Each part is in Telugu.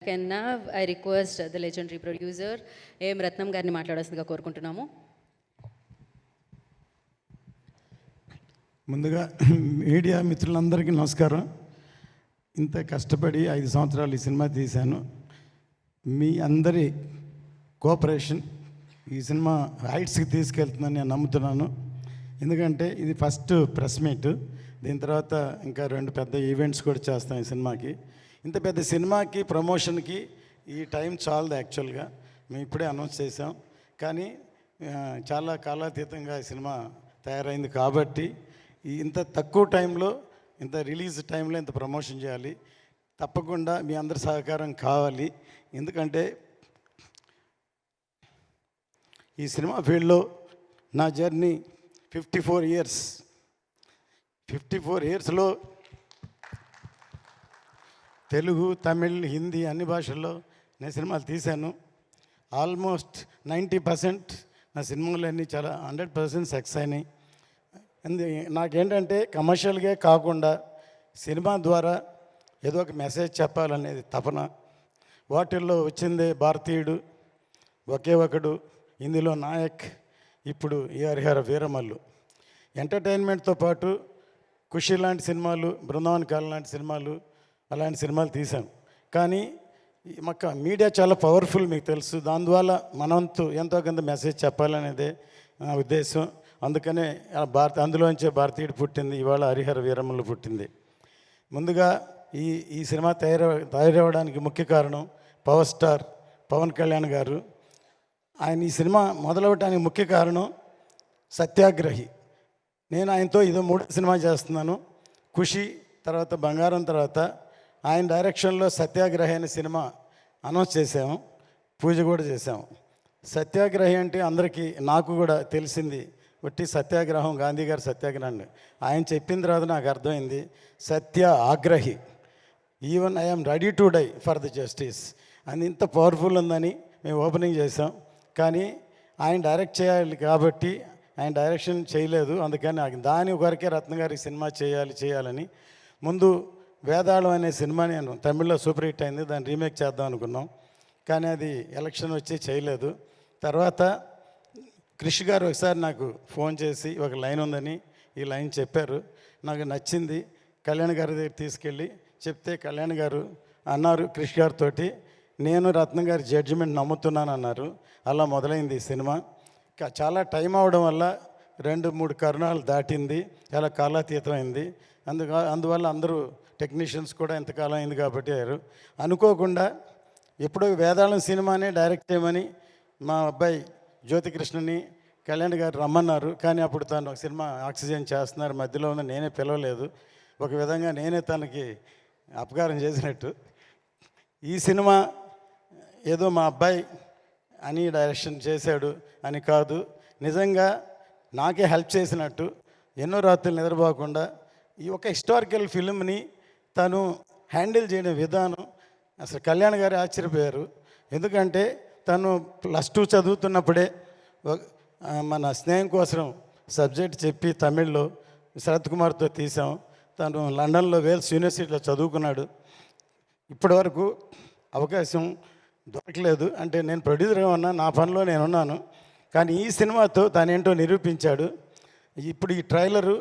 can now I request the legendary producer A. Ratnam గారిని మాట్లాడాల్సిందిగా కోరుకుంటున్నాము. ముందుగా మీడియా మిత్రులందరికీ నమస్కారం. ఇంత కష్టపడి 5 సంవత్సరాలు ఈ సినిమా తీశాను. మీ అందరి కోఆపరేషన్ ఈ సినిమా హైట్స్కి తీసుకెళ్తుందని నేను నమ్ముతున్నాను. ఎందుకంటే ఇది ఫస్ట్ ప్రెస్ మీట్. దీని తర్వాత ఇంకా 2 పెద్ద ఈవెంట్స్ కూడా చేస్తాం ఈ సినిమాకి. ఇంత పెద్ద సినిమాకి ప్రమోషన్కి ఈ టైం చాలదు. యాక్చువల్గా మేము ఇప్పుడే అనౌన్స్ చేసాం, కానీ చాలా కాలాతీతంగా ఈ సినిమా తయారైంది కాబట్టి ఇంత తక్కువ టైంలో, ఇంత రిలీజ్ టైంలో ఇంత ప్రమోషన్ చేయాలి. తప్పకుండా మీ అందరి సహకారం కావాలి. ఎందుకంటే ఈ సినిమా ఫీల్డ్లో నా జర్నీ 54 ఇయర్స్. 54 ఇయర్స్లో తెలుగు, తమిళ్, హిందీ అన్ని భాషల్లో నేను సినిమాలు తీశాను. ఆల్మోస్ట్ 90% నా సినిమాలన్నీ చాలా 100% సక్సెస్ అయినాయి. నాకేంటంటే కమర్షియల్గా కాకుండా సినిమా ద్వారా ఏదో ఒక మెసేజ్ చెప్పాలనేది తపన. వాటిల్లో వచ్చిందే భారతీయుడు, ఒకే ఒకడు, ఇందులో నాయక్, ఇప్పుడు ఈ హరిహర వీరమల్లు. ఎంటర్టైన్మెంట్తో పాటు ఖుషి లాంటి సినిమాలు, బృందావన్ కాలం లాంటి సినిమాలు, అలాంటి సినిమాలు తీశాను. కానీ మాకు మీడియా చాలా పవర్ఫుల్, మీకు తెలుసు. దానివల్ల మనంతు ఎంతో కొంత మెసేజ్ చెప్పాలనేదే నా ఉద్దేశం. అందుకనే అందులోంచే భారతీయుడు పుట్టింది, ఇవాళ హరిహర వీరమల్లు పుట్టింది. ముందుగా ఈ సినిమా తయారవడానికి ముఖ్య కారణం పవర్ స్టార్ పవన్ కళ్యాణ్ గారు. ఆయన ఈ సినిమా మొదలవడానికి ముఖ్య కారణం సత్యాగ్రహి. నేను ఆయనతో ఇదో 3వ సినిమా చేస్తున్నాను. ఖుషి తర్వాత బంగారం తర్వాత ఆయన డైరెక్షన్లో సత్యాగ్రహి అనే సినిమా అనౌన్స్ చేసాము, పూజ కూడా చేసాము. సత్యాగ్రహి అంటే అందరికీ, నాకు కూడా తెలిసింది ఒట్టి సత్యాగ్రహం, గాంధీ గారి సత్యాగ్రహం. ఆయన చెప్పిన తర్వాత నాకు అర్థమైంది సత్య ఆగ్రహి. Even I'm ready to die for the justice అని ఇంత పవర్ఫుల్ ఉందని మేము ఓపెనింగ్ చేసాం. కానీ ఆయన డైరెక్ట్ చేయాలి కాబట్టి ఆయన డైరెక్షన్ చేయలేదు. అందుకని దాని వరకే రత్న గారి సినిమా చేయాలని ముందు వేదాళం అనే సినిమా నేను తమిళ్లో సూపర్ హిట్ అయింది, దాన్ని రీమేక్ చేద్దాం అనుకున్నాం. కానీ అది ఎలక్షన్ వచ్చి చేయలేదు. తర్వాత క్రిష్ గారు ఒకసారి నాకు ఫోన్ చేసి ఒక లైన్ ఉందని ఈ లైన్ చెప్పారు. నాకు నచ్చింది. కళ్యాణ్ గారి దగ్గర తీసుకెళ్ళి చెప్తే కళ్యాణ్ గారు అన్నారు క్రిష్ గారితో, నేను రత్న గారి జడ్జిమెంట్ నమ్ముతున్నాను అన్నారు. అలా మొదలైంది ఈ సినిమా. చాలా టైం అవడం వల్ల 2-3 కరుణాలు దాటింది, చాలా కాలాతీతమైంది. అందువల్ల అందరూ టెక్నీషియన్స్ కూడా ఎంతకాలం అయింది కాబట్టి అనుకోకుండా ఎప్పుడో వేదాళం సినిమానే డైరెక్ట్ చేయమని మా అబ్బాయి జ్యోతికృష్ణని కళ్యాణ్ గారు రమ్మన్నారు. కానీ అప్పుడు తను ఒక సినిమా ఆక్సిజన్ చేస్తున్నారు, మధ్యలో ఉన్న నేనే పిలవలేదు. ఒక విధంగా నేనే తనకి అపకారం చేసినట్టు. ఈ సినిమా ఏదో మా అబ్బాయి అని డైరెక్షన్ చేశాడు అని కాదు, నిజంగా నాకే హెల్ప్ చేసినట్టు. ఎన్నో రాత్రులు నిద్రపోకుండా ఈ ఒక హిస్టారికల్ ఫిల్మ్ని తను హ్యాండిల్ చేయడం విధానం అసలు కళ్యాణ్ గారు ఆశ్చర్యపోయారు. ఎందుకంటే తను +2 చదువుతున్నప్పుడే మన స్నేహం కోసం సబ్జెక్ట్ చెప్పి తమిళ్లో శరత్ కుమార్తో తీసాం. తను లండన్లో వేల్స్ యూనివర్సిటీలో చదువుకున్నాడు. ఇప్పటి వరకు అవకాశం దొరకలేదు. అంటే నేను ప్రొడ్యూసర్గా ఉన్నా, నా పనిలో నేను ఉన్నాను. కానీ ఈ సినిమాతో తనేంటో నిరూపించాడు. ఇప్పుడు ఈ ట్రైలరు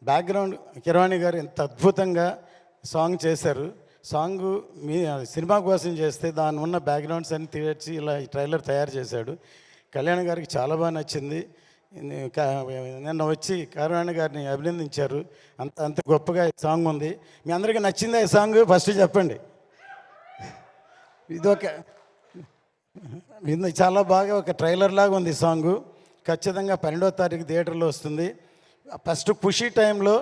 బ్యాక్గ్రౌండ్ కిరవాణి గారు ఎంత అద్భుతంగా సాంగ్ చేశారు. సాంగు మీ సినిమా కోసం చేస్తే దాని ఉన్న బ్యాక్గ్రౌండ్స్ అన్ని తీర్చి ఇలా ఈ ట్రైలర్ తయారు చేశాడు. కళ్యాణ్ గారికి చాలా బాగా నచ్చింది. నిన్న వచ్చి కిరవాణి గారిని అభినందించారు. అంత గొప్పగా ఈ సాంగ్ ఉంది. మీ అందరికీ నచ్చిందా ఈ సాంగ్? ఫస్ట్ చెప్పండి. ఇది చాలా బాగా ఒక ట్రైలర్ లాగా ఉంది ఈ సాంగు. ఖచ్చితంగా 12వ తారీఖు థియేటర్లో వస్తుంది. ఫస్ట్ ఖుషి టైంలో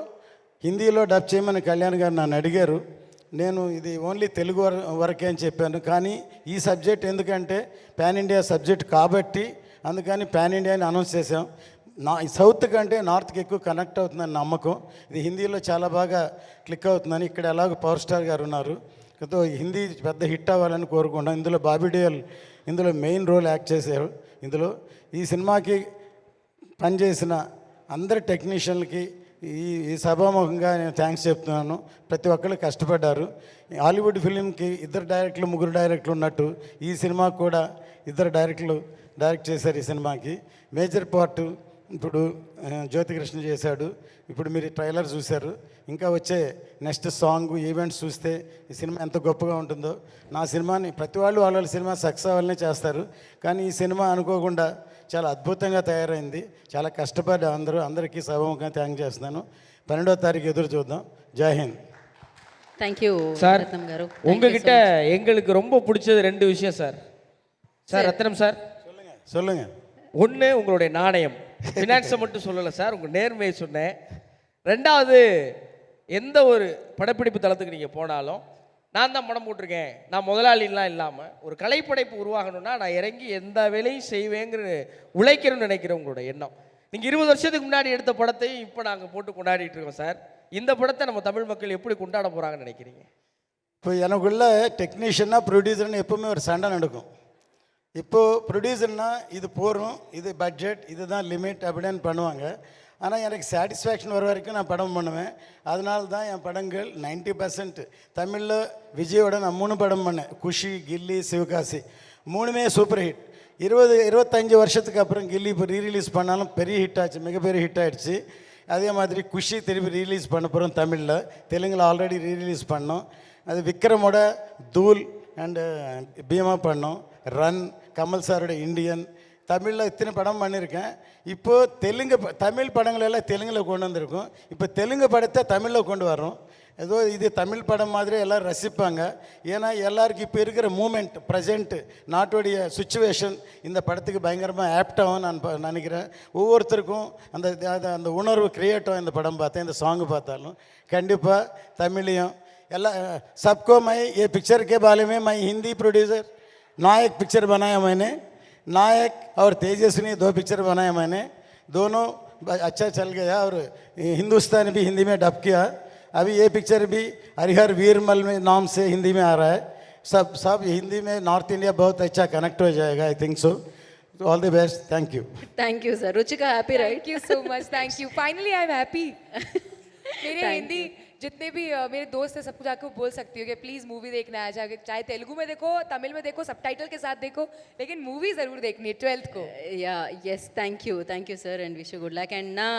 హిందీలో డబ్ చేయమని కళ్యాణ్ గారు నన్ను అడిగారు. నేను ఇది ఓన్లీ తెలుగు వరకే అని చెప్పాను. కానీ ఈ సబ్జెక్ట్ ఎందుకంటే పాన్ ఇండియా సబ్జెక్ట్ కాబట్టి అందుకని పాన్ ఇండియా అని అనౌన్స్ చేసాం. సౌత్ కంటే నార్త్కి ఎక్కువ కనెక్ట్ అవుతుందని నమ్మకం. ఇది హిందీలో చాలా బాగా క్లిక్ అవుతుందని. ఇక్కడ ఎలాగో పవర్ స్టార్ గారు ఉన్నారు, హిందీ పెద్ద హిట్ అవ్వాలని కోరుకుంటాం. ఇందులో బాబీ డియోల్ ఇందులో మెయిన్ రోల్ యాక్ట్ చేశారు. ఇందులో ఈ సినిమాకి పనిచేసిన అందరి టెక్నీషియన్లకి ఈ సభాముఖంగా నేను థ్యాంక్స్ చెప్తున్నాను. ప్రతి ఒక్కళ్ళు కష్టపడ్డారు. హాలీవుడ్ ఫిలింకి ఇద్దరు డైరెక్టర్లు ముగ్గురు డైరెక్టర్లు ఉన్నట్టు ఈ సినిమాకు కూడా ఇద్దరు డైరెక్టర్లు డైరెక్ట్ చేశారు. ఈ సినిమాకి మేజర్ పార్ట్ ఇప్పుడు జ్యోతికృష్ణ చేశాడు. ఇప్పుడు మీరు ట్రైలర్ చూశారు. ఇంకా వచ్చే నెక్స్ట్ సాంగ్ ఈవెంట్స్ చూస్తే ఈ సినిమా ఎంత గొప్పగా ఉంటుందో. నా సినిమాని ప్రతి వాళ్ళు వాళ్ళ సినిమా సక్సెస్ అవ్వాలనే చేస్తారు, కానీ ఈ సినిమా అనుకోకుండా చాలా అద్భుతంగా తయారైంది. చాలా కష్టపడి అందరికీ సభముఖంగా థ్యాంక్ చేస్తున్నాను. 12వ తారీఖు ఎదురు చూద్దాం. జై హింద్. தேங்க்யூ சார் ரத்னம் காரு. உங்ககிட்ட எங்களுக்கு ரொம்ப பிடிச்சது 2 விஷயம் சார். சார் ரத்னம் சார், சொல்லுங்க. ஒன்று உங்களுடைய நாணயம், ஃபினான்ஸை மட்டும் சொல்லலை சார், உங்கள் நேர்மையை சொன்னேன். 2வது, எந்த ஒரு படப்பிடிப்பு தளத்துக்கு நீங்கள் போனாலும் நான் தான் படம் போட்டிருக்கேன், நான் முதலாளிலாம் இல்லாமல் ஒரு கலைப்படைப்பு உருவாகணும்னா நான் இறங்கி எந்த வேலையும் செய்வேங்கிற உழைக்கணும்னு நினைக்கிற உங்களோட எண்ணம். நீங்கள் 20 வருஷத்துக்கு முன்னாடி எடுத்த படத்தையும் இப்போ நாங்கள் போட்டு கொண்டாடிட்டு இருக்கோம் சார். இந்த படத்தை நம்ம தமிழ் மக்கள் எப்படி கொண்டாட போகிறாங்கன்னு நினைக்கிறீங்க? இப்போ எனக்குள்ள டெக்னீஷியனாக ப்ரொடியூசர்னு எப்போவுமே ஒரு சண்டை நடக்கும். இப்போது ப்ரொடியூசர்னா இது போகிறோம், இது பட்ஜெட், இதுதான் லிமிட் அப்படின்னு பண்ணுவாங்க. ஆனால் எனக்கு சாட்டிஸ்ஃபேக்ஷன் வர வரைக்கும் நான் படம் பண்ணுவேன். அதனால தான் என் படங்கள் 90% தமிழில் விஜயோட நான் 3 படம் பண்ணேன். குஷி, கில்லி, சிவகாசி 3மே சூப்பர் ஹிட். 25 வருஷத்துக்கு அப்புறம் கில்லி இப்போ ரீரிலீஸ் பண்ணாலும் பெரிய ஹிட் ஆச்சு, மிகப்பெரிய ஹிட் ஆகிடுச்சு. அதே மாதிரி குஷி திருப்பி ரீலீஸ் பண்ண போகிறோம் தமிழில். தெலுங்கில் ஆல்ரெடி ரீரிலீஸ் பண்ணோம். அது விக்ரமோட தூல் அண்டு பீமா பண்ணோம். ரன், கமல் சாரோட இண்டியன், தமிழில் இத்தனை படம் பண்ணியிருக்கேன். இப்போது தமிழ் படங்களெல்லாம் தெலுங்கில் கொண்டு வந்திருக்கோம். இப்போ தெலுங்கு படத்தை தமிழில் கொண்டு வரோம். ஏதோ இது தமிழ் படம் மாதிரி எல்லோரும் ரசிப்பாங்க. ஏன்னா எல்லாருக்கும் இப்போ இருக்கிற மூமெண்ட், ப்ரெசென்ட்டு, நாட்டுடைய சுச்சுவேஷன் இந்த படத்துக்கு பயங்கரமாக ஆப்டாகவும் நான் நினைக்கிறேன். ஒவ்வொருத்தருக்கும் அந்த உணர்வு கிரியேட் ஆகும். இந்த படம் பார்த்தேன், இந்த சாங்கு பார்த்தாலும் கண்டிப்பாக தமிழையும் எல்லாம் सबको मैं ये पिक्चर के बारे में मैं हिंदी प्रोड्यूसर नायक पिक्चर बनाया मैंने. नायक और तेजस्विनी 2 पिक्चर बनाया मैंने. दोनों अच्छा चल गया और हिंदुस्तानी भी हिंदी में डब किया. अभी ये पिक्चर भी हरिहर वीरमल में नाम से हिंदी में आ रहा है. सब हिंदी में नॉर्थ इंडिया बहुत अच्छा कनेक्ट हो जाएगा. I think so. All the best. Thank you. Thank you sir. Ruchika happy right? Thank you so much. Thank you. Finally I am happy. मेरे हिंदी जितने भी मेरे दोस्त हैं सबको जाकर बोल सकती हूँ कि प्लीज़ मूवी देखना है. चाहे तेलुगु में देखो, तमिल में देखो, सबटाइटल के साथ देखो, लेकिन मूवी ज़रूर देखनी है 12th को. या yes, thank you sir and wish you good luck. And ना